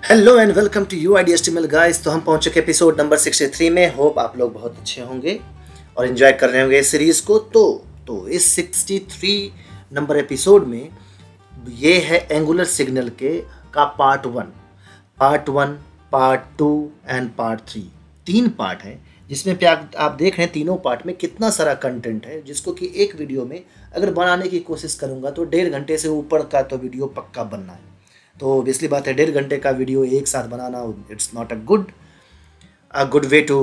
Hello and welcome to UIDHTML guys. तो हम पहुंच चुके एपिसोड नंबर 63 में। होप आप लोग बहुत अच्छे होंगे और एंजॉय कर रहे होंगे इस सीरीज़ को। तो इस 63 नंबर एपिसोड में ये है एंगुलर सिग्नल का part 1, part 2 and part 3। 3 part हैं जिसमें पे आप देख रहे हैं तीनों पार्ट में कितना सारा कंटेंट है, जिसको कि एक वीडियो में अगर बनाने की कोशिश करूँगा तो 1.5 घंटे से ऊपर का तो वीडियो पक्का बनना है। तो ऑब्वियसली बात है 1.5 घंटे का वीडियो एक साथ बनाना it's not a good way to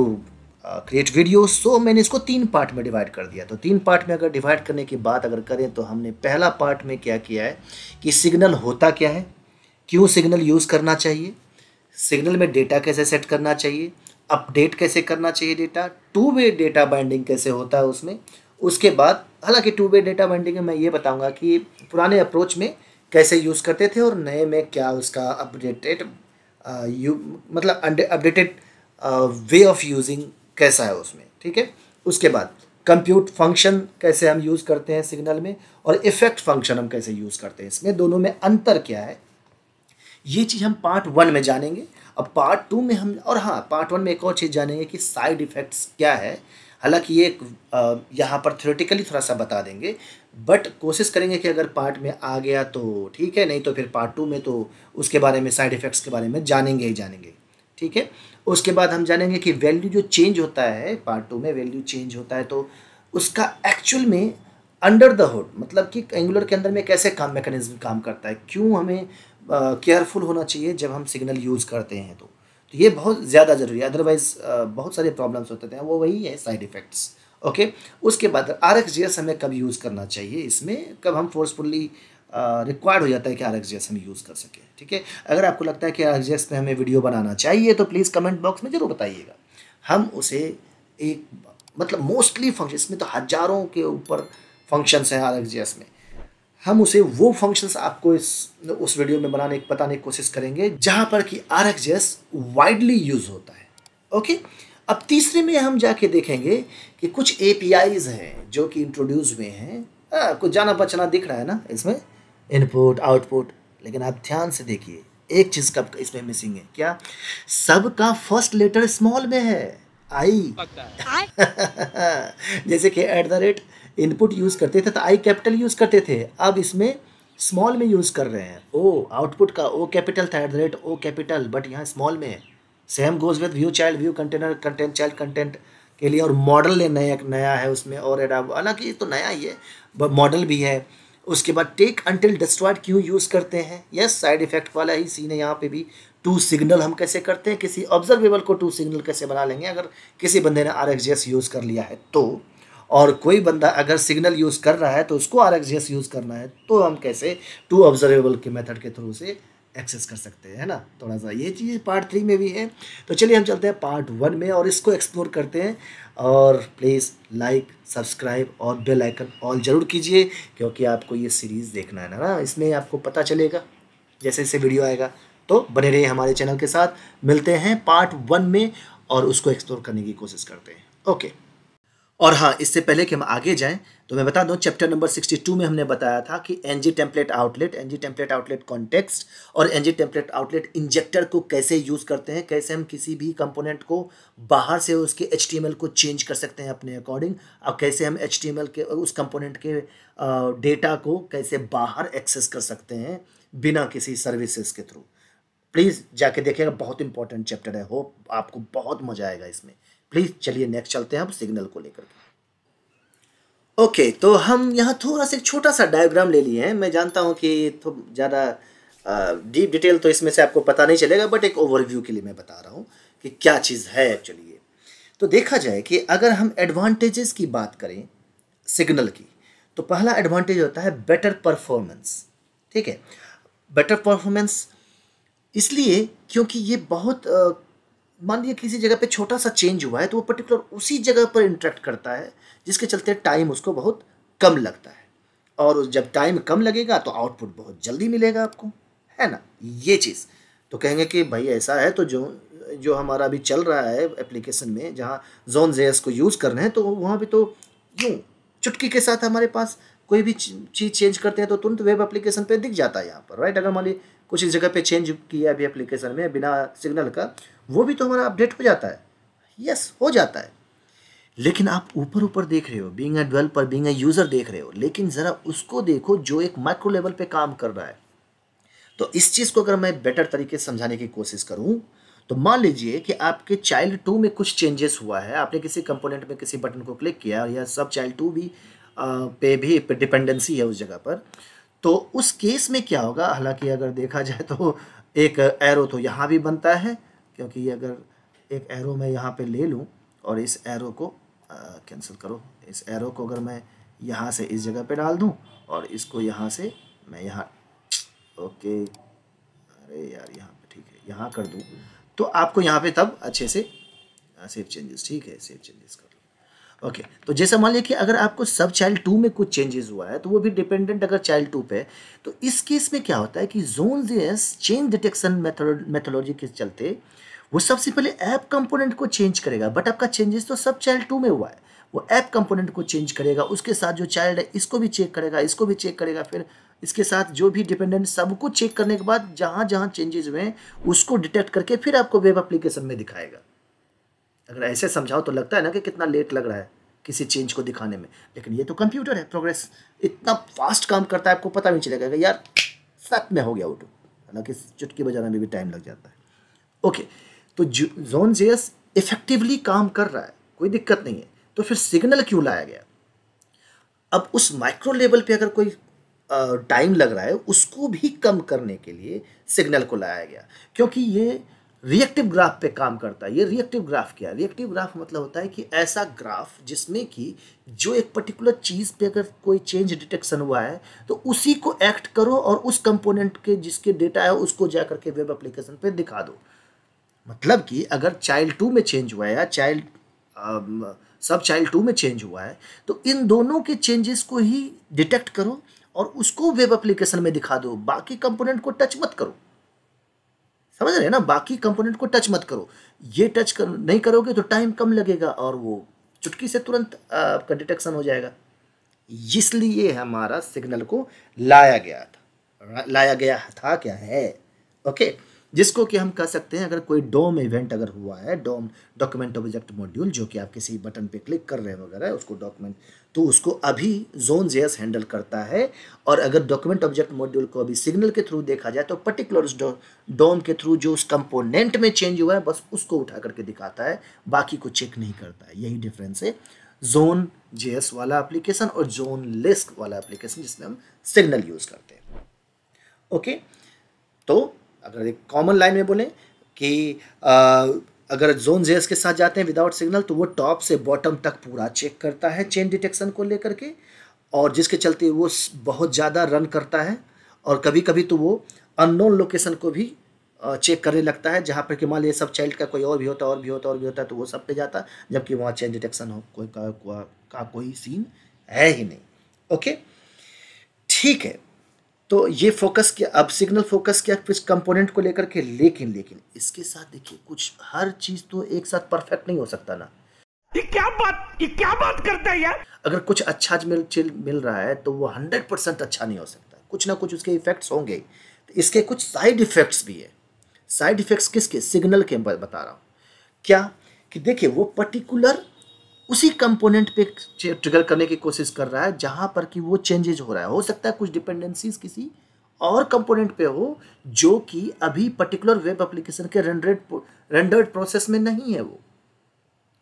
create video. So मैंने इसको 3 पार्ट में डिवाइड कर दिया। तो 3 पार्ट में अगर डिवाइड करने की बात अगर करें तो हमने पहला पार्ट में क्या किया है कि सिग्नल होता क्या है, क्यों सिग्नल यूज़ करना चाहिए, सिग्नल में डेटा कैसे सेट करना चाहिए, अपडेट कैसे करना चाहिए डेटा, 2 वे डेटा बाइंडिंग कैसे होता है उसमें। उसके बाद हालांकि 2 वे डेटा बाइंडिंग में मैं ये बताऊंगा कि पुराने अप्रोच में कैसे यूज़ करते थे और नए में क्या उसका updated updated way of using कैसा है उसमें, ठीक है। उसके बाद कंप्यूट फंक्शन कैसे हम यूज़ करते हैं सिग्नल में, और इफेक्ट फंक्शन हम कैसे यूज़ करते हैं, इसमें दोनों में अंतर क्या है, ये चीज़ हम पार्ट 1 में जानेंगे। अब पार्ट 2 में हम पार्ट 1 में एक और चीज़ जानेंगे कि साइड इफ़ेक्ट्स क्या है। हालांकि ये यहाँ पर थ्योरेटिकली थोड़ा सा बता देंगे, बट कोशिश करेंगे कि अगर पार्ट में आ गया तो ठीक है, नहीं तो फिर पार्ट 2 में तो उसके बारे में साइड इफ़ेक्ट्स के बारे में जानेंगे ही जानेंगे, ठीक है। उसके बाद हम जानेंगे कि वैल्यू जो चेंज होता है, पार्ट 2 में वैल्यू चेंज होता है तो उसका एक्चुअल में अंडर द हुड मतलब कि एंगुलर के अंदर में कैसे मैकेनिज्म काम करता है, क्यों हमें केयरफुल होना चाहिए जब हम सिग्नल यूज़ करते हैं। तो ये बहुत ज़्यादा ज़रूरी है, अदरवाइज़ बहुत सारे प्रॉब्लम्स होते थे, वो वही है साइड इफ़ेक्ट्स। ओके, उसके बाद RxJS हमें कब यूज़ करना चाहिए, इसमें कब हम फोर्सफुली रिक्वायर्ड हो जाता है कि RxJS हम यूज़ कर सकें, ठीक है। अगर आपको लगता है कि RxJS पे हमें वीडियो बनाना चाहिए तो प्लीज़ कमेंट बॉक्स में ज़रूर बताइएगा। हम उसे एक मोस्टली फंक्शन, इसमें तो हज़ारों के ऊपर फंक्शंस हैं RxJS में, हम उसे वो फंक्शंस आपको उस वीडियो में बताने की कोशिश करेंगे जहां पर कि RxJS वाइडली यूज होता है। ओके, अब तीसरे में हम जाके देखेंगे कि कुछ APIs हैं जो कि इंट्रोड्यूस हुए हैं। कुछ जाना बचना दिख रहा है ना इसमें, इनपुट आउटपुट, लेकिन आप ध्यान से देखिए एक चीज का इसमें मिसिंग है। क्या? सबका फर्स्ट लेटर स्मॉल में है, आई। जैसे कि @ इनपुट यूज़ करते थे तो आई कैपिटल यूज़ करते थे, अब इसमें स्मॉल में यूज़ कर रहे हैं। आउटपुट का O कैपिटल था, @ O कैपिटल, बट यहाँ स्मॉल में है। Same goes with view child, view container, content child, content के लिए। और मॉडल नया है उसमें, और हालांकि तो नया ही है, मॉडल भी है। उसके बाद टेक अंटिल डिस्ट्रॉयड क्यों यूज़ करते हैं, यस साइड इफेक्ट वाला ही सीन है यहाँ पे भी। टू सिग्नल हम कैसे करते हैं, किसी ऑब्जर्वेबल को टू सिग्नल कैसे बना लेंगे अगर किसी बंदे ने RxJS यूज़ कर लिया है तो, और कोई बंदा अगर सिग्नल यूज़ कर रहा है तो उसको RxJS यूज़ करना है तो हम कैसे टू ऑब्जर्वेबल के मेथड के थ्रू से एक्सेस कर सकते हैं, है ना। थोड़ा सा ये चीज़ पार्ट 3 में भी है। तो चलिए हम चलते हैं पार्ट 1 में और इसको एक्सप्लोर करते हैं। और प्लीज़ लाइक, सब्सक्राइब और बेल आइकन ऑल ज़रूर कीजिए, क्योंकि आपको ये सीरीज़ देखना है ना, इसमें आपको पता चलेगा जैसे जैसे वीडियो आएगा। तो बने रहिए हमारे चैनल के साथ। मिलते हैं पार्ट 1 में और उसको एक्सप्लोर करने की कोशिश करते हैं। ओके, और हाँ, इससे पहले कि हम आगे जाएं तो मैं बता दूं, चैप्टर नंबर 62 में हमने बताया था कि ng टेम्पलेट आउटलेट कॉन्टेक्स्ट और ng टेम्पलेट आउटलेट इंजेक्टर को कैसे यूज़ करते हैं, कैसे हम किसी भी कंपोनेंट को बाहर से उसके HTML को चेंज कर सकते हैं अपने अकॉर्डिंग, और कैसे हम HTML के उस कंपोनेंट के डेटा को कैसे बाहर एक्सेस कर सकते हैं बिना किसी सर्विसेज के थ्रू। प्लीज़ जाके देखिएगा, बहुत इंपॉर्टेंट चैप्टर है। होप आपको बहुत मजा आएगा इसमें। प्लीज़ चलिए नेक्स्ट चलते हैं अब सिग्नल को लेकर के। ओके, तो हम यहाँ थोड़ा सा एक छोटा सा डायग्राम ले लिए हैं। मैं जानता हूँ कि तो ज़्यादा डीप डिटेल तो इसमें से आपको पता नहीं चलेगा, बट एक ओवरव्यू के लिए मैं बता रहा हूँ कि क्या चीज़ है एक्चुअली ये। तो देखा जाए कि अगर हम एडवांटेजेस की बात करें सिग्नल की, तो पहला एडवांटेज होता है बेटर परफॉर्मेंस, ठीक है। बेटर परफॉर्मेंस इसलिए क्योंकि ये बहुत मान लीजिए किसी जगह पे छोटा सा चेंज हुआ है तो वो पर्टिकुलर उसी जगह पर इंटरेक्ट करता है, जिसके चलते टाइम उसको बहुत कम लगता है, और जब टाइम कम लगेगा तो आउटपुट बहुत जल्दी मिलेगा आपको, है ना। ये चीज़ तो कहेंगे कि भाई ऐसा है, तो जो हमारा अभी चल रहा है एप्लीकेशन में जहाँ Zone.js को यूज़ कर रहे हैं, तो वहाँ भी तो यूँ चुटकी के साथ हमारे पास कोई भी चीज़ चेंज करते हैं तो तुरंत वेब एप्लीकेशन पे दिख जाता है यहाँ पर, राइट। अगर मान ली कुछ इस जगह पे चेंज किया अभी एप्लीकेशन में बिना सिग्नल का, वो भी तो हमारा अपडेट हो जाता है। यस, हो जाता है। लेकिन आप ऊपर ऊपर देख रहे हो, being a developer, being a user देख रहे हो, लेकिन जरा उसको देखो जो एक माइक्रो लेवल पे काम कर रहा है। तो इस चीज को अगर मैं बेटर तरीके से समझाने की कोशिश करूं, तो मान लीजिए कि आपके चाइल्ड 2 में कुछ चेंजेस हुआ है, आपने किसी कंपोनेंट में किसी बटन को क्लिक किया, या सब चाइल्ड 2 भी पे भी डिपेंडेंसी है उस जगह पर, तो उस केस में क्या होगा? हालांकि अगर देखा जाए तो एक एरो तो यहाँ भी बनता है, क्योंकि अगर एक एरो मैं यहाँ पे ले लूँ और इस एरो को कैंसिल करो, इस एरो को अगर मैं यहाँ से इस जगह पे डाल दूँ और इसको यहाँ से मैं यहाँ, ओके, अरे यार यहाँ पे ठीक है, यहाँ कर दूँ, तो आपको यहाँ पे तब अच्छे से सेव चेंजेस, ठीक है, सेव चेंजेस कर लो। ओके, तो जैसा मान लिया कि अगर आपको सब चाइल्ड 2 में कुछ चेंजेस हुआ है, तो वो भी डिपेंडेंट अगर चाइल्ड 2 पे, तो इस केस में क्या होता है कि Zone.js चेंज डिटेक्शन मेथोडोलॉजी के चलते वो सबसे पहले ऐप कंपोनेंट को चेंज करेगा, बट आपका चेंजेस तो सब चाइल्ड 2 में हुआ है। वो ऐप कंपोनेंट को चेंज करेगा, उसके साथ जो चाइल्ड है इसको भी चेक करेगा, इसको भी चेक करेगा, फिर इसके साथ जो भी डिपेंडेंट सबको चेक करने के बाद जहाँ जहाँ चेंजेस हुए उसको डिटेक्ट करके फिर आपको वेब एप्लीकेशन में दिखाएगा। अगर ऐसे समझाओ तो लगता है ना कि कितना लेट लग रहा है किसी चेंज को दिखाने में, लेकिन ये तो कंप्यूटर है, प्रोग्रेस इतना फास्ट काम करता है, आपको पता नहीं चलेगा कि यार साथ में हो गया ऑटो, हालांकि चुटकी बजाने में भी टाइम लग जाता है। ओके, तो Zone.js इफेक्टिवली काम कर रहा है, कोई दिक्कत नहीं है, तो फिर सिग्नल क्यों लाया गया? अब उस माइक्रो लेवल पे अगर कोई टाइम लग रहा है, उसको भी कम करने के लिए सिग्नल को लाया गया, क्योंकि ये रिएक्टिव ग्राफ पे काम करता है। ये रिएक्टिव ग्राफ क्या है? रिएक्टिव ग्राफ मतलब होता है कि ऐसा ग्राफ जिसमें कि जो एक पर्टिकुलर चीज़ पे अगर कोई चेंज डिटेक्शन हुआ है तो उसी को एक्ट करो और उस कंपोनेंट के जिसके डेटा है उसको जा करके वेब एप्लीकेशन पे दिखा दो। मतलब कि अगर चाइल्ड 2 में चेंज हुआ है या सब चाइल्ड 2 में चेंज हुआ है, तो इन दोनों के चेंजेस को ही डिटेक्ट करो और उसको वेब एप्लीकेशन में दिखा दो, बाकी कंपोनेंट को टच मत करो। समझ रहे हैं ना? बाकी कंपोनेंट को टच मत करो। ये नहीं करोगे तो टाइम कम लगेगा और वो चुटकी से तुरंत आपका डिटेक्शन हो जाएगा। इसलिए हमारा सिग्नल को लाया गया था क्या है, ओके, जिसको कि हम कह सकते हैं अगर कोई डोम इवेंट अगर हुआ है, डोम डॉक्यूमेंट ऑब्जेक्ट मॉड्यूल, जो कि आप किसी बटन पे क्लिक कर रहे हैं वगैरह उसको डॉक्यूमेंट, तो उसको अभी Zone.js हैंडल करता है। और अगर डॉक्यूमेंट ऑब्जेक्ट मॉड्यूल को अभी सिग्नल के थ्रू देखा जाए तो पर्टिकुलर उस डोम के थ्रू जो उस कंपोनेंट में चेंज हुआ है बस उसको उठा करके दिखाता है, बाकी को चेक नहीं करता है। यही डिफरेंस है Zone.js वाला एप्लीकेशन और Zoneless वाला एप्लीकेशन जिसमें हम सिग्नल यूज करते हैं। ओके, तो अगर एक कॉमन लाइन में बोलें कि अगर Zone.js के साथ जाते हैं विदाउट सिग्नल, तो वो टॉप से बॉटम तक पूरा चेक करता है चेन डिटेक्शन को लेकर के, और जिसके चलते वो बहुत ज़्यादा रन करता है। और कभी कभी तो वो अननोन लोकेशन को भी चेक करने लगता है, जहाँ पर कि मान लीजिए सब चाइल्ड का कोई और भी होता है तो वो सब पे जाता है, जबकि वहाँ चेन डिटेक्शन हो कोई सीन है ही नहीं। ओके, ठीक है, तो ये फोकस किया, अब सिग्नल फोकस किया कुछ कंपोनेंट को लेकर के, लेकिन इसके साथ देखिए कुछ हर चीज तो एक साथ परफेक्ट नहीं हो सकता ना। ये क्या बात करता है यार? अगर कुछ अच्छा मिल रहा है तो वो 100% अच्छा नहीं हो सकता, कुछ ना कुछ उसके इफेक्ट्स होंगे। तो इसके कुछ साइड इफेक्ट्स भी है। साइड इफेक्ट्स किसके? सिग्नल के बता रहा हूँ। क्या कि देखिए वो पर्टिकुलर उसी कंपोनेंट पे ट्रिगर करने की कोशिश कर रहा है जहां पर कि वो चेंजेज हो रहा है। हो सकता है कुछ डिपेंडेंसीज किसी और कंपोनेंट पे हो जो कि अभी पर्टिकुलर वेब एप्लीकेशन के रेंडर्ड प्रोसेस में नहीं है, वो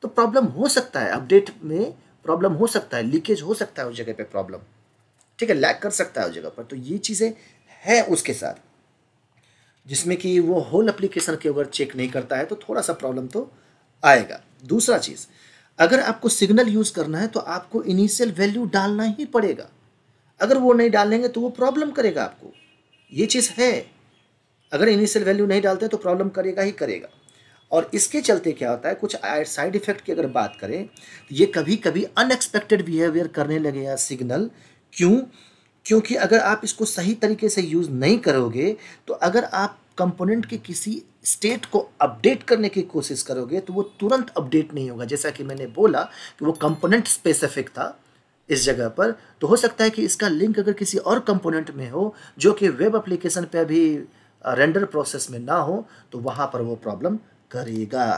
तो प्रॉब्लम हो सकता है, अपडेट में प्रॉब्लम हो सकता है, लीकेज हो सकता है उस जगह पे प्रॉब्लम, ठीक है, लैग कर सकता है उस जगह पर। तो ये चीज़ें हैं उसके साथ, जिसमें कि वो होल एप्लीकेशन के अगर चेक नहीं करता है तो थोड़ा सा प्रॉब्लम तो आएगा। दूसरा चीज़, अगर आपको सिग्नल यूज करना है तो आपको इनिशियल वैल्यू डालना ही पड़ेगा। अगर वो नहीं डालेंगे तो वो प्रॉब्लम करेगा आपको, ये चीज़ है। अगर इनिशियल वैल्यू नहीं डालते तो प्रॉब्लम करेगा ही करेगा। और इसके चलते क्या होता है, कुछ साइड इफेक्ट की अगर बात करें तो ये कभी कभी अनएक्सपेक्टेड बिहेवियर करने लगेगा सिग्नल। क्यों? क्योंकि अगर आप इसको सही तरीके से यूज़ नहीं करोगे तो अगर आप कंपोनेंट के किसी स्टेट को अपडेट करने की कोशिश करोगे तो वो तुरंत अपडेट नहीं होगा। जैसा कि मैंने बोला कि वो कंपोनेंट स्पेसिफिक था इस जगह पर, तो हो सकता है कि इसका लिंक अगर किसी और कंपोनेंट में हो जो कि वेब एप्लीकेशन पे अभी रेंडर प्रोसेस में ना हो तो वहाँ पर वो प्रॉब्लम करेगा।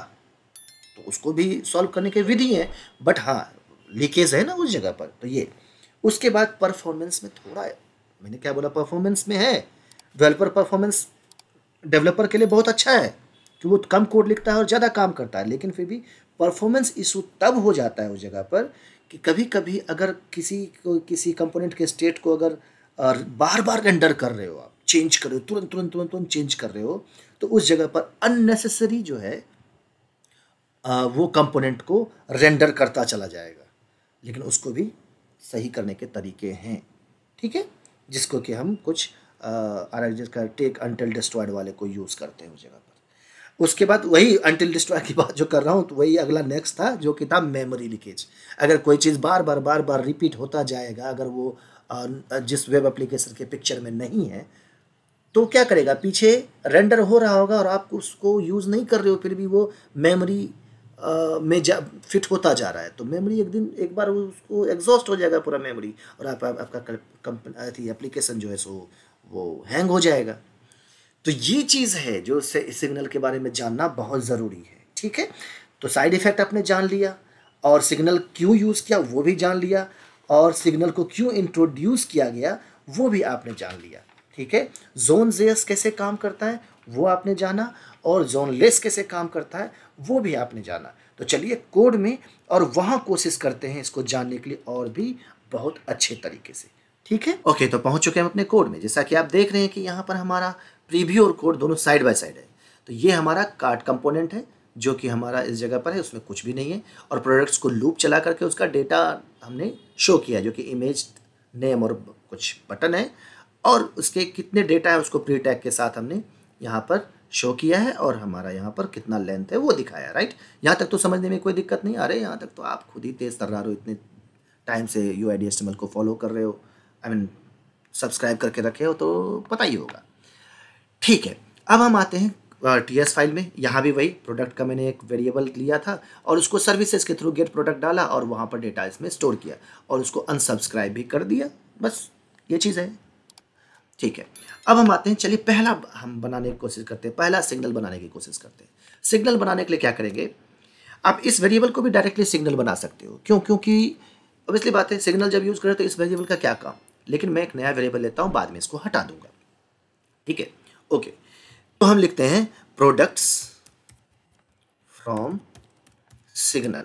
तो उसको भी सॉल्व करने की विधि है, बट हाँ लीकेज है ना उस जगह पर। तो ये उसके बाद परफॉर्मेंस में थोड़ा, मैंने क्या बोला, परफॉर्मेंस में है, डेवलपर परफॉर्मेंस डेवलपर के लिए बहुत अच्छा है कि वो कम कोड लिखता है और ज़्यादा काम करता है, लेकिन फिर भी परफॉर्मेंस इशू तब हो जाता है उस जगह पर कि कभी कभी अगर किसी कंपोनेंट के स्टेट को अगर बार बार रेंडर कर रहे हो, आप चेंज कर रहे हो, तुरंत तुरंत तुरंत तुरंत चेंज कर रहे हो, तो उस जगह पर अननेसेसरी जो है वो कंपोनेंट को रेंडर करता चला जाएगा। लेकिन उसको भी सही करने के तरीके हैं, ठीक है, जिसको कि हम कुछ RxJS का टेक अनटिल डिस्ट्रॉयड वाले को यूज़ करते हैं उस जगह पर। उसके बाद वही अनटिल डिस्ट्रॉय की बात जो कर रहा हूँ, तो वही अगला नेक्स्ट था जो कि था मेमोरी लीकेज। अगर कोई चीज़ बार बार रिपीट होता जाएगा, अगर वो जिस वेब एप्लीकेशन के पिक्चर में नहीं है, तो क्या करेगा, पीछे रेंडर हो रहा होगा और आप उसको यूज़ नहीं कर रहे हो, फिर भी वो मेमोरी में फिट होता जा रहा है, तो मेमोरी एक बार उसको एग्जॉस्ट हो जाएगा पूरा मेमोरी, और आपका एप्लीकेशन जो है सो वो हैंग हो जाएगा। तो ये चीज़ है जो सिग्नल के बारे में जानना बहुत ज़रूरी है, ठीक है। तो साइड इफ़ेक्ट आपने जान लिया, और सिग्नल क्यों यूज़ किया वो भी जान लिया, और सिग्नल को क्यों इंट्रोड्यूस किया गया वो भी आपने जान लिया, ठीक है। Zone.js कैसे काम करता है वो आपने जाना, और Zoneless कैसे काम करता है वो भी आपने जाना। तो चलिए कोड में और वहाँ कोशिश करते हैं इसको जानने के लिए और भी बहुत अच्छे तरीके से, ठीक है। ओके, तो पहुँच चुके हैं अपने कोड में। जैसा कि आप देख रहे हैं कि यहाँ पर हमारा प्रीव्यू और कोड दोनों साइड बाय साइड है। तो ये हमारा कार्ट कंपोनेंट है जो कि हमारा इस जगह पर है, उसमें कुछ भी नहीं है, और प्रोडक्ट्स को लूप चला करके उसका डेटा हमने शो किया, जो कि इमेज नेम और कुछ बटन है, और उसके कितने डेटा है उसको प्री टैग के साथ हमने यहाँ पर शो किया है, और हमारा यहाँ पर कितना लेंथ है वो दिखाया, राइट। यहाँ तक तो समझने में कोई दिक्कत नहीं। अरे यहाँ तक तो आप खुद ही तेज़ तर्रार हो, इतने टाइम से UID HTML को फॉलो कर रहे हो, सब्सक्राइब करके रखे हो, तो पता ही होगा, ठीक है। अब हम आते हैं TS फाइल में। यहाँ भी वही प्रोडक्ट का मैंने एक वेरिएबल लिया था और उसको सर्विसेज के थ्रू गेट प्रोडक्ट डाला और वहाँ पर डेटा इसमें स्टोर किया और उसको अनसब्सक्राइब भी कर दिया, बस ये चीज़ है, ठीक है। अब हम आते हैं, चलिए पहला हम बनाने की कोशिश करते हैं, पहला सिग्नल बनाने की कोशिश करते हैं। सिग्नल बनाने के लिए क्या करेंगे, आप इस वेरिएबल को भी डायरेक्टली सिग्नल बना सकते हो। क्यों? क्योंकि ऑब्वियसली बात है, सिग्नल जब यूज़ करें तो इस वेरिएबल का क्या काम, लेकिन मैं एक नया वेरिएबल लेता हूँ, बाद में इसको हटा दूंगा, ठीक है। ओके, तो हम लिखते हैं प्रोडक्ट्स फ्रॉम सिग्नल,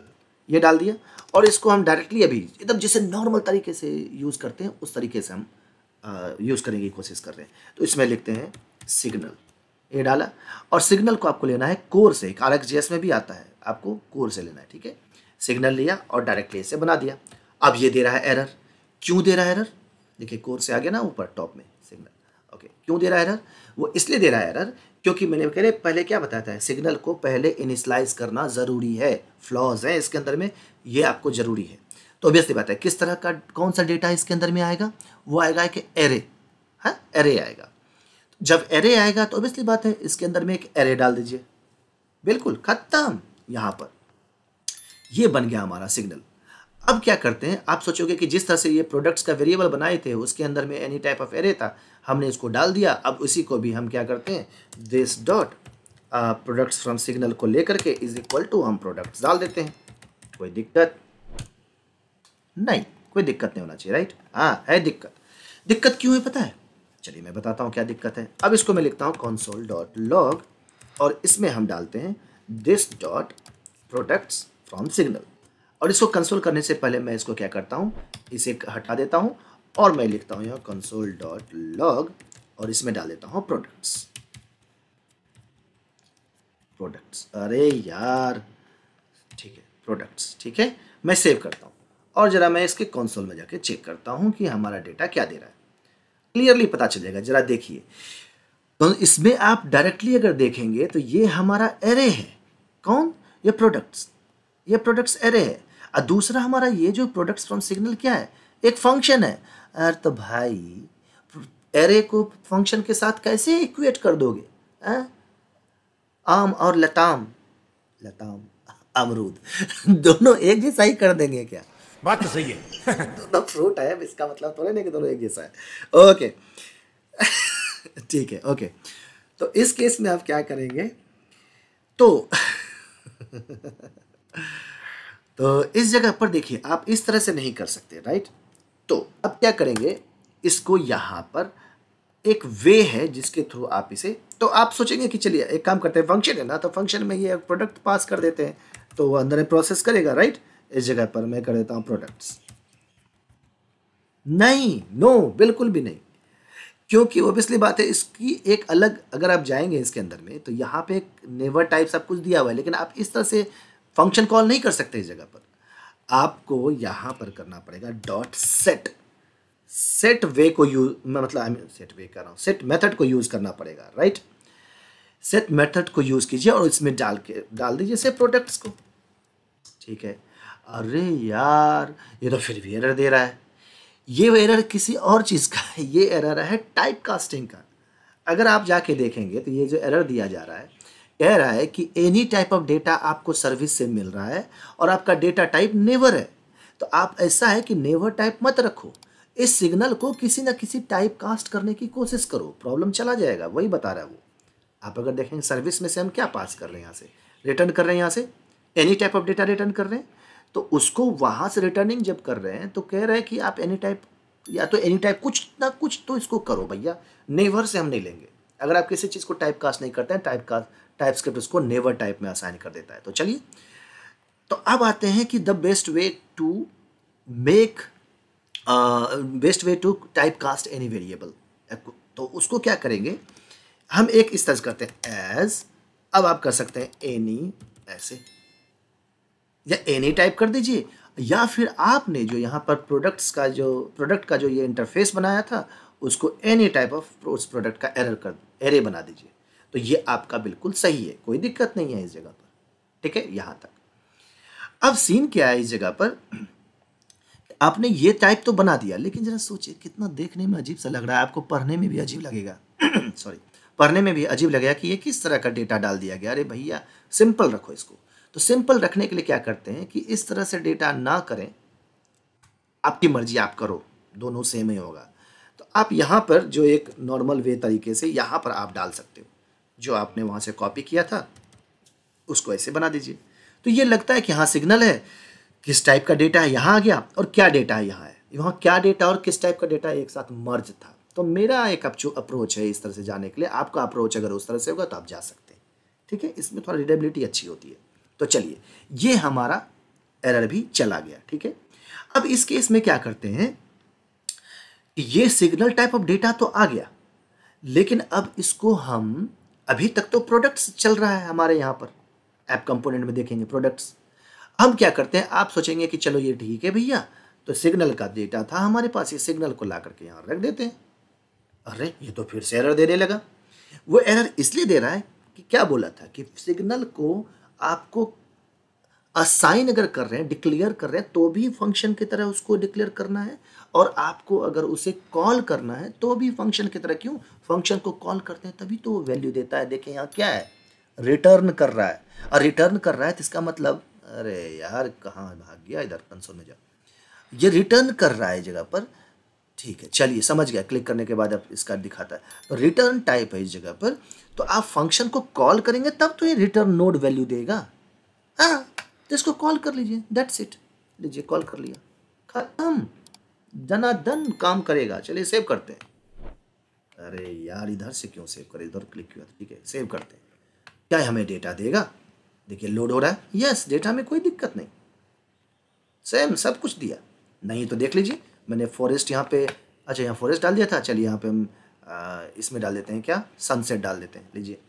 ये डाल दिया, और इसको हम डायरेक्टली अभी एकदम जैसे नॉर्मल तरीके से यूज़ करते हैं उस तरीके से हम यूज़ करने की कोशिश कर रहे हैं। तो इसमें लिखते हैं सिग्नल, ये डाला, और सिग्नल को आपको लेना है कोर से, RxJS में भी आता है, आपको कोर से लेना है, ठीक है। सिग्नल लिया और डायरेक्टली इसे बना दिया। अब ये दे रहा है एरर, क्यों दे रहा है एरर, देखिए कोर से आ गया ना ऊपर टॉप में सिग्नल, ओके। क्यों दे रहा है एरर, वो इसलिए दे रहा है एरर क्योंकि मैंने कह रहे पहले क्या बताता है, सिग्नल को पहले इनिशियलाइज करना ज़रूरी है, फ्लॉज है इसके अंदर में, ये आपको ज़रूरी है। तो ऑब्वियसली बात है, किस तरह का कौन सा डेटा इसके अंदर में आएगा, वो आएगा कि एरे, हाँ एरे आएगा। जब एरे आएगा तो ऑब्वियसली बात है इसके अंदर में एक एरे डाल दीजिए, बिल्कुल खत्म। यहाँ पर ये बन गया हमारा सिग्नल। अब क्या करते हैं, आप सोचोगे कि जिस तरह से ये प्रोडक्ट्स का वेरिएबल बनाए थे उसके अंदर में एनी टाइप ऑफ एरे था, हमने इसको डाल दिया। अब उसी को भी हम क्या करते हैं, this dot products from signal को लेकर के इज इक्वल टू हम प्रोडक्ट्स डाल देते हैं। कोई दिक्कत नहीं, कोई दिक्कत नहीं होना चाहिए, राइट। हाँ है दिक्कत, दिक्कत क्यों है पता है, चलिए मैं बताता हूँ क्या दिक्कत है। अब इसको मैं लिखता हूँ console.log और इसमें हम डालते हैं this dot products from signal, और इसको कंसोल करने से पहले मैं इसको क्या करता हूँ, इसे हटा देता हूँ और मैं लिखता हूँ यहाँ console.log और इसमें डाल देता हूँ प्रोडक्ट्स। अरे यार ठीक है, प्रोडक्ट्स, ठीक है। मैं सेव करता हूँ और ज़रा मैं इसके कंसोल में जाके चेक करता हूँ कि हमारा डेटा क्या दे रहा है, क्लियरली पता चलेगा। ज़रा देखिए, तो इसमें आप डायरेक्टली अगर देखेंगे तो ये हमारा एरे है, कौन, ये प्रोडक्ट्स एरे है। और दूसरा हमारा ये जो प्रोडक्ट्स फ्रॉम सिग्नल क्या है, एक फंक्शन है। अरे तो भाई एरे को फंक्शन के साथ कैसे इक्वेट कर दोगे, आम और लताम अमरूद दोनों एक जैसा ही कर देंगे क्या, बात तो सही है दोनों फ्रूट है, इसका मतलब थोड़ा नहीं कि दोनों एक जैसा है, ओके ठीक है, ओके। तो इस केस में आप क्या करेंगे, तो तो इस जगह पर देखिए आप इस तरह से नहीं कर सकते, राइट। तो अब क्या करेंगे, इसको यहाँ पर एक वे है जिसके थ्रू आप इसे, तो आप सोचेंगे कि चलिए एक काम करते हैं, फंक्शन है ना, तो फंक्शन में ये प्रोडक्ट पास कर देते हैं तो वो अंदर प्रोसेस करेगा, राइट। इस जगह पर मैं कर देता हूँ प्रोडक्ट्स। नहीं, नो, बिल्कुल भी नहीं, क्योंकि ओबियसली बात है, इसकी एक अलग, अगर आप जाएंगे इसके अंदर में तो यहाँ पे एक नेवर टाइप सब कुछ दिया हुआ है, लेकिन आप इस तरह से फंक्शन कॉल नहीं कर सकते। इस जगह पर आपको यहाँ पर करना पड़ेगा डॉट सेट, सेट वे को यूज, मतलब आई मीन सेट वे कर रहा हूँ, सेट मेथड को यूज करना पड़ेगा, राइट। सेट मेथड को यूज कीजिए और इसमें डाल दीजिए से प्रोडक्ट्स को, ठीक है। अरे यार, ये तो फिर भी एरर दे रहा है। ये एरर किसी और चीज़ का है, ये एरर है टाइप कास्टिंग का। अगर आप जाके देखेंगे तो ये जो एरर दिया जा रहा है, कह रहा है कि एनी टाइप ऑफ डेटा आपको सर्विस से मिल रहा है और आपका डेटा टाइप नेवर है। तो आप ऐसा है कि नेवर टाइप मत रखो, इस सिग्नल को किसी ना किसी टाइप कास्ट करने की कोशिश करो, प्रॉब्लम चला जाएगा। वही बता रहा है वो। आप अगर देखेंगे सर्विस में से हम क्या पास कर रहे हैं, यहाँ से रिटर्न कर रहे हैं, यहाँ से any type of data return कर रहे हैं, तो उसको वहाँ से रिटर्निंग जब कर रहे हैं तो कह रहे हैं कि आप एनी टाइप, या तो एनी टाइप कुछ ना कुछ तो इसको करो भैया, नेवर से हम नहीं लेंगे। अगर आप किसी चीज़ को टाइप कास्ट नहीं करते हैं, टाइप स्क्रिप्ट उसको नेवर टाइप में असाइन कर देता है। तो चलिए, तो अब आते हैं कि the best way to make, best way to typecast any variable. तो उसको क्या करेंगे हम, एक इस तरह से करते हैं एज, अब आप कर सकते हैं एनी ऐसे, या एनी टाइप कर दीजिए, या फिर आपने जो यहाँ पर प्रोडक्ट का जो ये इंटरफेस बनाया था उसको एनी टाइप ऑफ उस प्रोडक्ट का एरे बना दीजिए। तो ये आपका बिल्कुल सही है, कोई दिक्कत नहीं है इस जगह पर, ठीक है, यहाँ तक। अब सीन क्या है इस जगह पर, आपने ये टाइप तो बना दिया, लेकिन जरा सोचिए कितना देखने में अजीब सा लग रहा है, आपको पढ़ने में भी अजीब लगेगा सॉरी, पढ़ने में भी अजीब लगेगा कि ये किस तरह का डेटा डाल दिया गया। अरे भैया सिंपल रखो इसको। तो सिंपल रखने के लिए क्या करते हैं कि इस तरह से डेटा ना करें, आपकी मर्जी, आप करो, दोनों सेम ही होगा। तो आप यहाँ पर जो एक नॉर्मल वे तरीके से यहाँ पर आप डाल सकते हो, जो आपने वहाँ से कॉपी किया था उसको ऐसे बना दीजिए। तो ये लगता है कि हाँ सिग्नल है, किस टाइप का डेटा है यहाँ आ गया, और क्या डेटा है यहाँ है, वहाँ क्या डेटा और किस टाइप का डेटा एक साथ मर्ज था। तो मेरा एक अप्रोच है इस तरह से जाने के लिए, आपका अप्रोच अगर उस तरह से होगा तो आप जा सकते हैं, ठीक है। इसमें थोड़ा रीडेबिलिटी अच्छी होती है। तो चलिए, ये हमारा एरर भी चला गया, ठीक है। अब इस केस में क्या करते हैं, ये सिग्नल टाइप ऑफ डेटा तो आ गया, लेकिन अब इसको हम, अभी तक तो प्रोडक्ट्स चल रहा है हमारे यहाँ पर, ऐप कंपोनेंट में देखेंगे प्रोडक्ट्स। हम क्या करते हैं, आप सोचेंगे कि चलो ये ठीक है भैया, तो सिग्नल का डेटा था हमारे पास, ये सिग्नल को ला करके यहाँ रख देते हैं। अरे ये तो फिर से एरर देने लगा। वो एरर इसलिए दे रहा है कि क्या बोला था कि सिग्नल को आपको असाइन अगर कर रहे हैं, डिक्लेयर कर रहे हैं, तो भी फंक्शन की तरह उसको डिक्लेयर करना है, और आपको अगर उसे कॉल करना है तो भी फंक्शन की तरह। क्यों, फंक्शन को कॉल करते हैं तभी तो वो वैल्यू देता है। देखें यहाँ क्या है, रिटर्न कर रहा है, और रिटर्न कर रहा है तो इसका मतलब, अरे यार कहाँ भाग गया, इधर कंसोल में जाओ, ये रिटर्न कर रहा है जगह पर, ठीक है। चलिए समझ गया, क्लिक करने के बाद अब इसका दिखाता है, तो रिटर्न टाइप है इस जगह पर। तो आप फंक्शन को कॉल करेंगे तब तो ये रिटर्न नोड वैल्यू देगा। हाँ, तो इसको कॉल कर लीजिए, दैट्स इट। लीजिए कॉल कर लिया, खत्म, दनादन काम करेगा। चलिए सेव करते हैं। अरे यार इधर से क्यों सेव करें, इधर क्लिक किया, ठीक है सेव करते हैं। क्या हमें डेटा देगा, देखिए लोड हो रहा है, यस डेटा में कोई दिक्कत नहीं, सेम सब कुछ दिया। नहीं तो देख लीजिए, मैंने फॉरेस्ट यहाँ पे, अच्छा यहाँ फॉरेस्ट डाल दिया था, चलिए यहाँ पे हम इसमें डाल देते हैं, क्या सनसेट डाल देते हैं। लीजिए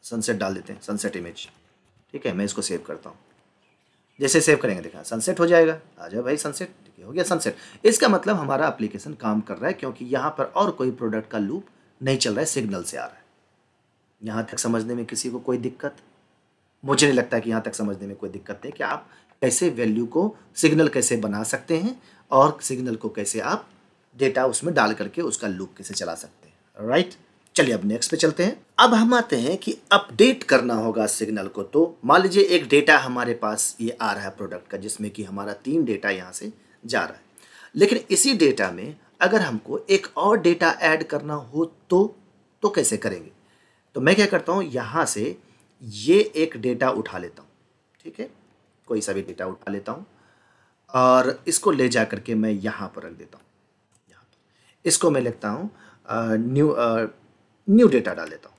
सनसेट डाल देते हैं, सनसेट इमेज, ठीक है। मैं इसको सेव करता हूँ, जैसे सेव करेंगे देखा सनसेट हो जाएगा। आ जाओ भाई सनसेट, ठीक है हो गया सनसेट। इसका मतलब हमारा एप्लीकेशन काम कर रहा है, क्योंकि यहाँ पर और कोई प्रोडक्ट का लूप नहीं चल रहा है, सिग्नल से आ रहा है। यहाँ तक समझने में किसी को कोई दिक्कत, मुझे नहीं लगता कि यहाँ तक समझने में कोई दिक्कत नहीं कि आप कैसे वैल्यू को, सिग्नल कैसे बना सकते हैं, और सिग्नल को कैसे आप डेटा उसमें डाल करके उसका लूप कैसे चला सकते हैं, राइट। चलिए अब नेक्स्ट पे चलते हैं। अब हम आते हैं कि अपडेट करना होगा सिग्नल को। तो मान लीजिए एक डेटा हमारे पास ये आ रहा है प्रोडक्ट का, जिसमें कि हमारा 3 डेटा यहाँ से जा रहा है, लेकिन इसी डेटा में अगर हमको एक और डेटा ऐड करना हो तो कैसे करेंगे? तो मैं क्या करता हूँ, यहाँ से ये एक डेटा उठा लेता हूँ, ठीक है, कोई सा भी डेटा उठा लेता हूँ और इसको ले जा करके मैं यहाँ पर रख देता हूँ। यहाँ पर इसको मैं लिखता हूँ न्यू डेटा डाल देता हूँ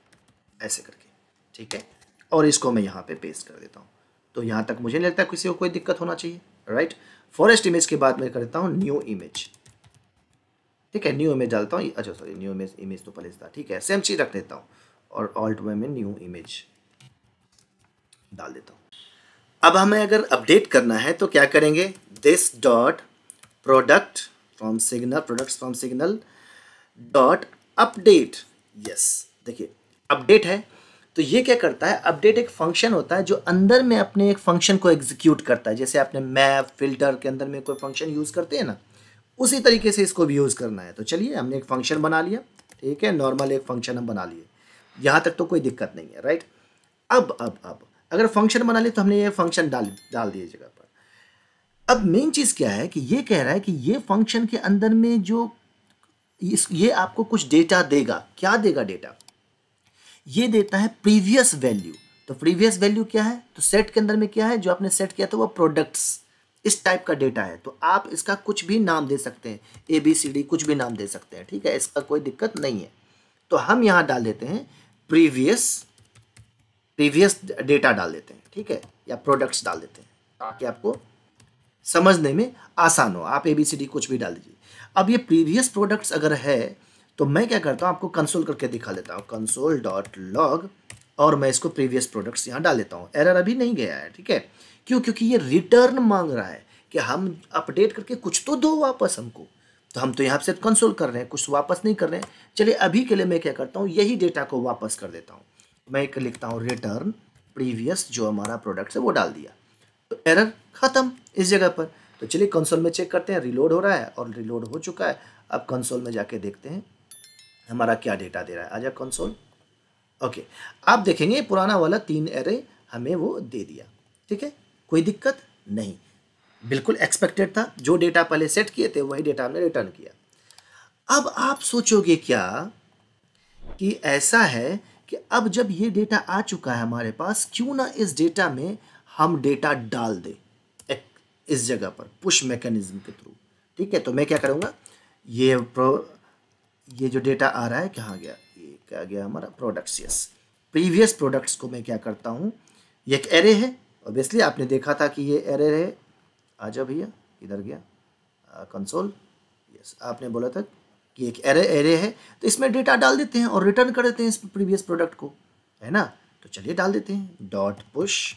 ऐसे करके, ठीक है, और इसको मैं यहाँ पे पेस्ट कर देता हूँ। तो यहाँ तक मुझे नहीं लगता किसी को कोई दिक्कत होना चाहिए, राइट। फॉरेस्ट इमेज के बाद मैं करता हूँ न्यू इमेज, ठीक है, न्यू इमेज डालता हूँ। अच्छा सॉरी, न्यू इमेज तो पहले था, ठीक है, सेम चीज़ रख देता हूँ और ऑल्ट में न्यू इमेज डाल देता हूँ। अब हमें अगर अपडेट करना है तो क्या करेंगे, this dot products from signal dot update. Yes, देखिए अपडेट है तो ये क्या करता है, अपडेट एक फंक्शन होता है जो अंदर में अपने एक फंक्शन को एग्जीक्यूट करता है। जैसे आपने मैप फिल्टर के अंदर में कोई फंक्शन यूज़ करते हैं ना, उसी तरीके से इसको भी यूज़ करना है। तो चलिए हमने एक फंक्शन बना लिया, ठीक है, नॉर्मल एक फंक्शन हम बना लिए, यहाँ तक तो कोई दिक्कत नहीं है, राइट। अब अगर फंक्शन बना लिए तो हमने ये फंक्शन डाल दिए जगह पर। अब मेन चीज़ क्या है कि ये कह रहा है कि ये फंक्शन के अंदर में जो ये आपको कुछ डेटा देगा। क्या देगा डेटा? ये देता है प्रीवियस वैल्यू। तो प्रीवियस वैल्यू क्या है, तो सेट के अंदर में क्या है, जो आपने सेट किया था वो प्रोडक्ट्स, इस टाइप का डेटा है। तो आप इसका कुछ भी नाम दे सकते हैं, ABCD कुछ भी नाम दे सकते हैं, ठीक है, इसका कोई दिक्कत नहीं है। तो हम यहाँ डाल देते हैं प्रीवियस डेटा डाल देते हैं, ठीक है, या प्रोडक्ट्स डाल देते हैं ताकि आपको समझने में आसान हो। आप ABCD कुछ भी डाल दीजिए। अब ये प्रीवियस प्रोडक्ट्स अगर है तो मैं क्या करता हूँ, आपको कंसोल करके दिखा देता हूँ, console.log, और मैं इसको प्रीवियस प्रोडक्ट्स यहाँ डाल देता हूँ। एरर अभी नहीं गया है, ठीक है, क्यों? क्योंकि ये रिटर्न मांग रहा है कि हम अपडेट करके कुछ तो दो वापस हमको। तो हम तो यहाँ से कंसोल कर रहे हैं, कुछ वापस नहीं कर रहे हैं। चलिए अभी के लिए मैं क्या करता हूँ, यही डेटा को वापस कर देता हूँ। मैं एक लिखता हूँ रिटर्न प्रीवियस, जो हमारा प्रोडक्ट है वो डाल दिया, तो एरर खत्म इस जगह पर। तो चलिए कंसोल में चेक करते हैं, रिलोड हो रहा है और रिलोड हो चुका है। अब कंसोल में जाके देखते हैं हमारा क्या डेटा दे रहा है। आजा कंसोल, ओके, आप देखेंगे पुराना वाला 3 एरे हमें वो दे दिया, ठीक है, कोई दिक्कत नहीं, बिल्कुल एक्सपेक्टेड था। जो डेटा पहले सेट किए थे वही डेटा हमने रिटर्न किया। अब आप सोचोगे क्या कि ऐसा है कि अब जब ये डेटा आ चुका है हमारे पास, क्यों ना इस डेटा में हम डेटा डाल दें इस जगह पर पुश मैकेनिज्म के थ्रू, ठीक है। तो मैं क्या करूँगा, ये जो डेटा आ रहा है कहाँ गया, ये क्या गया हमारा प्रोडक्ट्स, यस, प्रीवियस प्रोडक्ट्स को मैं क्या करता हूँ, ये एक एरे है, ऑब्वियसली आपने देखा था कि ये एरे है। आजा भैया, इधर गया कंसोल, यस, आपने बोला था कि एक एरे है, तो इसमें डेटा डाल देते हैं और रिटर्न कर देते हैं इस प्रीवियस प्रोडक्ट को, है ना। तो चलिए डाल देते हैं डॉट पुश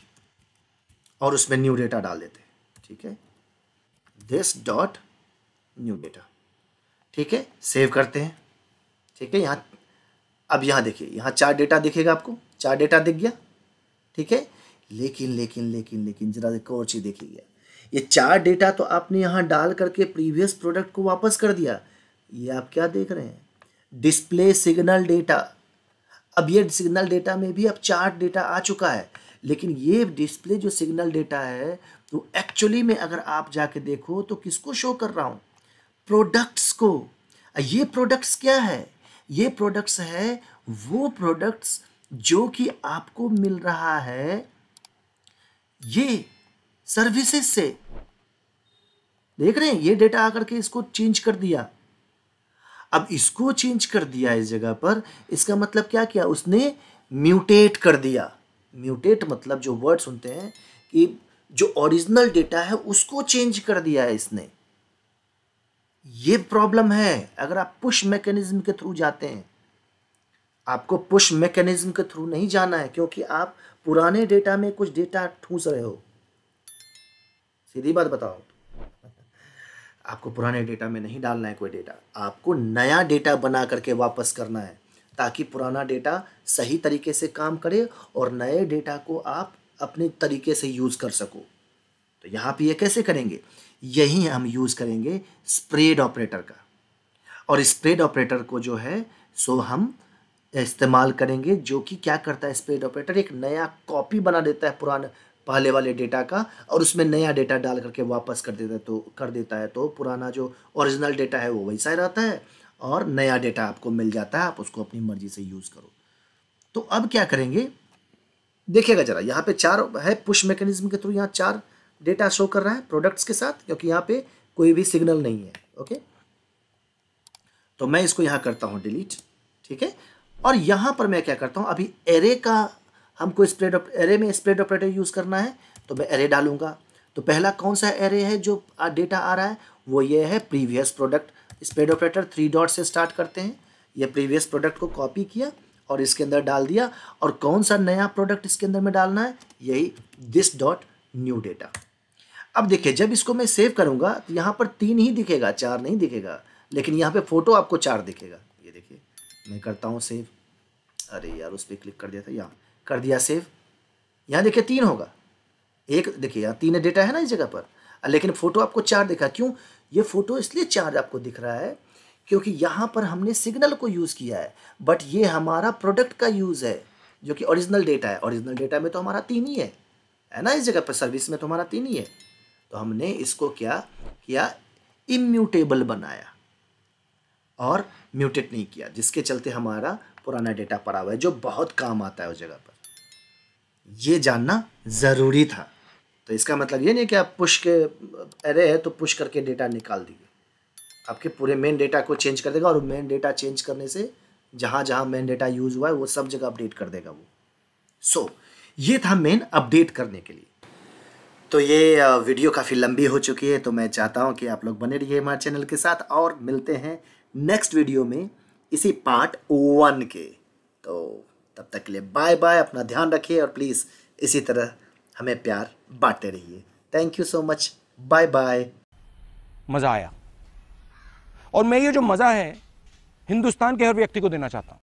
और उसमें न्यू डेटा डाल देते हैं, ठीक है, दिस डॉट न्यू डेटा, ठीक है, सेव करते हैं, ठीक है। यहाँ अब यहाँ देखिए, यहाँ 4 डेटा दिखेगा आपको, 4 डेटा दिख गया, ठीक है। लेकिन जरा एक और चीज़ देखिएगा, ये 4 डेटा तो आपने यहाँ डाल करके प्रीवियस प्रोडक्ट को वापस कर दिया। ये आप क्या देख रहे हैं, डिस्प्ले सिग्नल डेटा। अब ये सिग्नल डेटा में भी अब 4 डेटा आ चुका है, लेकिन ये डिस्प्ले जो सिग्नल डेटा है तो एक्चुअली में अगर आप जाके देखो तो किसको शो कर रहा हूँ, प्रोडक्ट्स को। ये प्रोडक्ट्स क्या है, ये प्रोडक्ट्स है वो प्रोडक्ट्स जो कि आपको मिल रहा है ये सर्विसेज से। देख रहे हैं, ये डेटा आकर के इसको चेंज कर दिया। अब इसको चेंज कर दिया इस जगह पर, इसका मतलब क्या किया उसने, म्यूटेट कर दिया। म्यूटेट मतलब जो वर्ड सुनते हैं कि जो ओरिजिनल डेटा है उसको चेंज कर दिया है इसने। ये प्रॉब्लम है अगर आप पुश मैकेनिज्म के थ्रू जाते हैं। आपको पुश मैकेनिज्म के थ्रू नहीं जाना है, क्योंकि आप पुराने डेटा में कुछ डेटा ठूस रहे हो। सीधी बात बताओ, आपको पुराने डेटा में नहीं डालना है कोई डेटा, आपको नया डेटा बना करके वापस करना है ताकि पुराना डेटा सही तरीके से काम करे और नए डेटा को आप अपने तरीके से यूज़ कर सको। तो यहाँ पे ये कैसे करेंगे, यही हम यूज़ करेंगे स्प्रेड ऑपरेटर का। और स्प्रेड ऑपरेटर को जो है सो हम इस्तेमाल करेंगे, जो कि क्या करता है स्प्रेड ऑपरेटर, एक नया कॉपी बना देता है पहले वाले डेटा का और उसमें नया डेटा डाल करके वापस कर देता है तो पुराना जो ओरिजिनल डेटा है वो वैसा ही रहता है और नया डेटा आपको मिल जाता है, आप उसको अपनी मर्जी से यूज़ करो। तो अब क्या करेंगे, देखिएगा जरा, यहाँ पे 4 है, पुश मैकेनिज्म के थ्रू यहाँ 4 डेटा शो कर रहा है प्रोडक्ट्स के साथ, क्योंकि यहाँ पे कोई भी सिग्नल नहीं है। ओके, तो मैं इसको यहाँ करता हूँ डिलीट, ठीक है। और यहाँ पर मैं क्या करता हूँ, अभी एरे का हमको एरे में स्प्रेड ऑपरेटर यूज़ करना है, तो मैं एरे डालूंगा। तो पहला कौन सा एरे है जो डेटा आ रहा है, वो ये है previous product. Spread operator 3 dot से स्टार्ट करते हैं, ये प्रीवियस प्रोडक्ट को कॉपी किया और इसके अंदर डाल दिया, और कौन सा नया प्रोडक्ट इसके अंदर में डालना है, यही दिस डॉट न्यू डेटा। अब देखिए जब इसको मैं सेव करूंगा तो यहाँ पर 3 ही दिखेगा, 4 नहीं दिखेगा, लेकिन यहाँ पे फोटो आपको 4 दिखेगा। ये देखिए मैं करता हूँ सेव, अरे यार उस पर क्लिक कर दिया था, यहाँ कर दिया सेव, यहाँ देखिए 3 होगा, एक देखिए यहाँ 3 डेटा है ना इस जगह पर, लेकिन फोटो आपको 4 दिखा। क्यों, ये फोटो इसलिए 4 आपको दिख रहा है क्योंकि यहाँ पर हमने सिग्नल को यूज़ किया है, बट ये हमारा प्रोडक्ट का यूज़ है जो कि ओरिजिनल डेटा है। ओरिजिनल डेटा में तो हमारा 3 ही है ना, इस जगह पर सर्विस में तो हमारा 3 ही है। तो हमने इसको क्या किया, इम्यूटेबल बनाया और म्यूटेट नहीं किया, जिसके चलते हमारा पुराना डेटा पड़ा हुआ है जो बहुत काम आता है उस जगह पर। ये जानना ज़रूरी था। तो इसका मतलब ये नहीं कि आप पुश के एरे है तो पुश करके डेटा निकाल दिए, आपके पूरे मेन डेटा को चेंज कर देगा, और मेन डेटा चेंज करने से जहाँ जहाँ मेन डेटा यूज़ हुआ है वो सब जगह अपडेट कर देगा वो। सो ये था मेन अपडेट करने के लिए। तो ये वीडियो काफ़ी लंबी हो चुकी है, तो मैं चाहता हूँ कि आप लोग बने रहिए हमारे चैनल के साथ, और मिलते हैं नेक्स्ट वीडियो में इसी पार्ट 1 के। तो तब तक के लिए बाय बाय, अपना ध्यान रखिए और प्लीज़ इसी तरह हमें प्यार बांटते रहिए। Thank you so much, bye bye. मज़ा आया, और मैं ये जो मज़ा है हिंदुस्तान के हर व्यक्ति को देना चाहता हूँ।